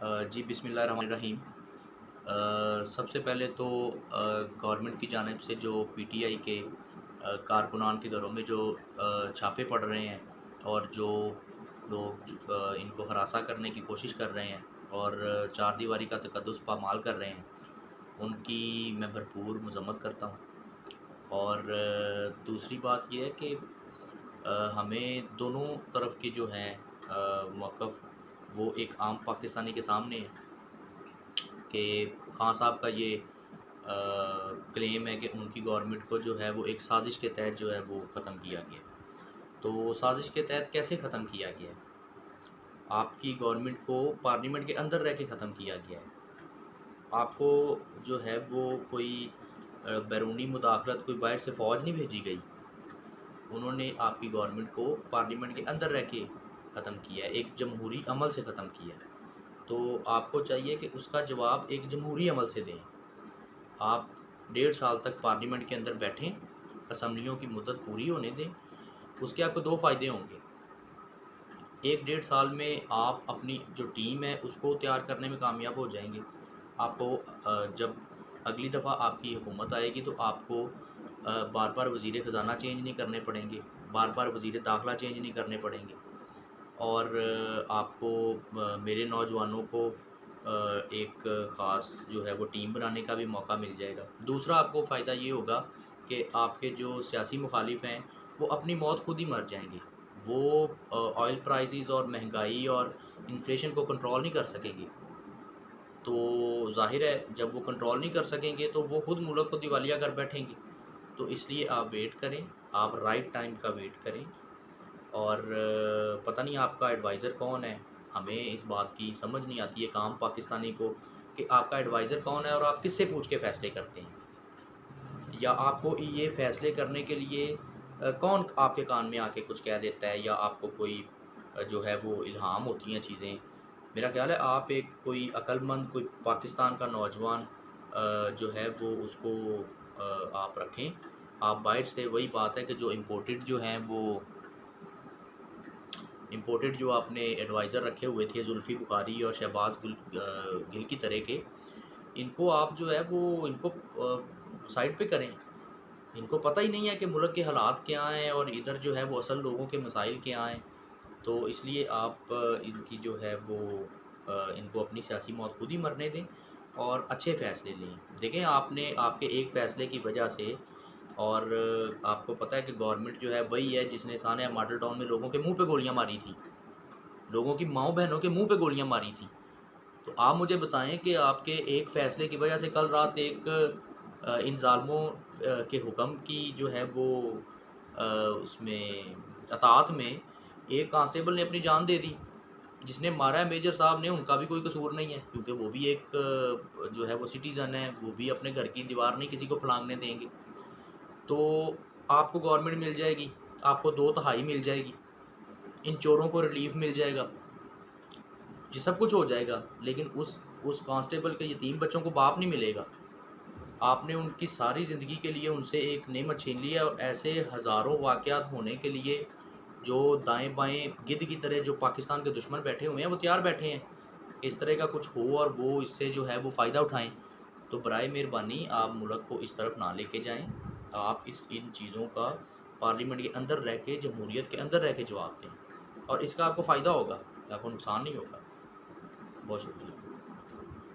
جی بسم اللہ الرحمن الرحیم۔ سب سے پہلے تو گورنمنٹ کی جانب سے جو پی ٹی آئی کے کارکنان کے گھروں میں جو چھاپے پڑ رہے ہیں اور جو لوگ ان کو ہراساں کرنے کی کوشش کر رہے ہیں اور چار دیواری کا تقدس پامال کر رہے ہیں، ان کی میں بھرپور مذمت کرتا ہوں۔ اور دوسری بات یہ ہے کہ ہمیں دونوں طرف کے جو ہیں موقف وہ ایک عام پاکستانی کے سامنے ہے کہ خان صاحب کا یہ کلیم ہے کہ ان کی گورنمنٹ کو جو ہے وہ ایک سازش کے تحت جو ہے وہ ختم کیا گیا۔ تو سازش کے تحت کیسے ختم کیا گیا ہے؟ آپ کی گورنمنٹ کو پارلیمنٹ کے اندر رہ کے ختم کیا گیا ہے۔ آپ کو جو ہے وہ کوئی بیرونی مداخلت، کوئی باہر سے فوج نہیں بھیجی گئی، انہوں نے آپ کی گورنمنٹ کو پارلیمنٹ کے اندر رہ کے ختم کیا ہے، ایک جمہوری عمل سے ختم کیا ہے۔ تو آپ کو چاہیے کہ اس کا جواب ایک جمہوری عمل سے دیں۔ آپ 1.5 سال تک پارلیمنٹ کے اندر بیٹھیں، اسمبلیوں کی مدت پوری ہونے دیں، اس کے آپ کو 2 فائدے ہوں گے۔ 1-1.5 سال میں آپ اپنی جو ٹیم ہے اس کو تیار کرنے میں کامیاب ہو جائیں گے۔ آپ کو جب اگلی دفعہ آپ کی حکومت آئے گی تو آپ کو بار بار وزیر خزانہ چینج نہیں کرنے پڑیں گے، بار بار وزیر داخلہ چینج نہیں کرنے پڑیں گے، اور آپ کو میرے نوجوانوں کو ایک خاص جو ہے وہ ٹیم بنانے کا بھی موقع مل جائے گا۔ دوسرا آپ کو فائدہ یہ ہوگا کہ آپ کے جو سیاسی مخالف ہیں وہ اپنی موت خود ہی مر جائیں گے۔ وہ آئل پرائزز اور مہنگائی اور انفلیشن کو کنٹرول نہیں کر سکیں گے۔ تو ظاہر ہے جب وہ کنٹرول نہیں کر سکیں گے تو وہ خود ملک کو دیوالیہ کر بیٹھیں گے۔ تو اس لیے آپ ویٹ کریں، آپ رائٹ ٹائم کا ویٹ کریں۔ اور پتہ نہیں آپ کا ایڈوائزر کون ہے، ہمیں اس بات کی سمجھ نہیں آتی ہے عام پاکستانی کو کہ آپ کا ایڈوائزر کون ہے اور آپ کس سے پوچھ کے فیصلے کرتے ہیں، یا آپ کو یہ فیصلے کرنے کے لیے کون آپ کے کان میں آ کے کچھ کہہ دیتا ہے، یا آپ کو کوئی جو ہے وہ الہام ہوتی ہیں چیزیں۔ میرا خیال ہے آپ ایک کوئی عقل مند، کوئی پاکستان کا نوجوان جو ہے وہ اس کو آپ رکھیں۔ آپ باہر سے وہی بات ہے کہ جو امپورٹڈ جو ہیں وہ امپورٹڈ جو آپ نے ایڈوائزر رکھے ہوئے تھے زلفی بخاری اور شہباز گل کی طرح کے، ان کو آپ جو ہے وہ ان کو سائڈ پہ کریں۔ ان کو پتہ ہی نہیں ہے کہ ملک کے حالات کیا ہیں اور ادھر جو ہے وہ اصل لوگوں کے مسائل کیا ہیں۔ تو اس لیے آپ ان کی جو ہے وہ ان کو اپنی سیاسی موت خود ہی مرنے دیں اور اچھے فیصلے لیں۔ دیکھیں آپ کے ایک فیصلے کی وجہ سے، اور آپ کو پتہ ہے کہ گورنمنٹ جو ہے وہی ہے جس نے سانحہ ماڈل ٹاؤن میں لوگوں کے منہ پہ گولیاں ماری تھی، لوگوں کی ماؤں بہنوں کے منہ پہ گولیاں ماری تھی۔ تو آپ مجھے بتائیں کہ آپ کے ایک فیصلے کی وجہ سے کل رات ایک ان ظالموں کے حکم کی جو ہے وہ اس میں اطاعت میں ایک کانسٹیبل نے اپنی جان دے دی، جس نے مارا ہے میجر صاحب نے، ان کا بھی کوئی قصور نہیں ہے کیونکہ وہ بھی ایک جو ہے وہ سٹیزن ہے، وہ بھی اپنے گھر کی دیوار نہیں کسی کو پھلانگنے دیں گے۔ تو آپ کو گورنمنٹ مل جائے گی، آپ کو 2/3 مل جائے گی، ان چوروں کو ریلیف مل جائے گا، یہ سب کچھ ہو جائے گا، لیکن اس کانسٹیبل کے یتیم بچوں کو باپ نہیں ملے گا۔ آپ نے ان کی ساری زندگی کے لیے ان سے ایک نعمت چھین لی ہے، اور ایسے ہزاروں واقعات ہونے کے لیے جو دائیں بائیں گدھ کی طرح جو پاکستان کے دشمن بیٹھے ہوئے ہیں وہ تیار بیٹھے ہیں کہ اس طرح کا کچھ ہو اور وہ اس سے جو ہے وہ فائدہ اٹھائیں۔ تو برائے مہربانی آپ ملک کو اس طرف نہ لے کے جائیں۔ آپ ان چیزوں کا پارلیمنٹ کے اندر رہ کے، جمہوریت کے اندر رہ کے جواب دیں، اور اس کا آپ کو فائدہ ہوگا، آپ کو نقصان نہیں ہوگا۔ بہت شکریہ۔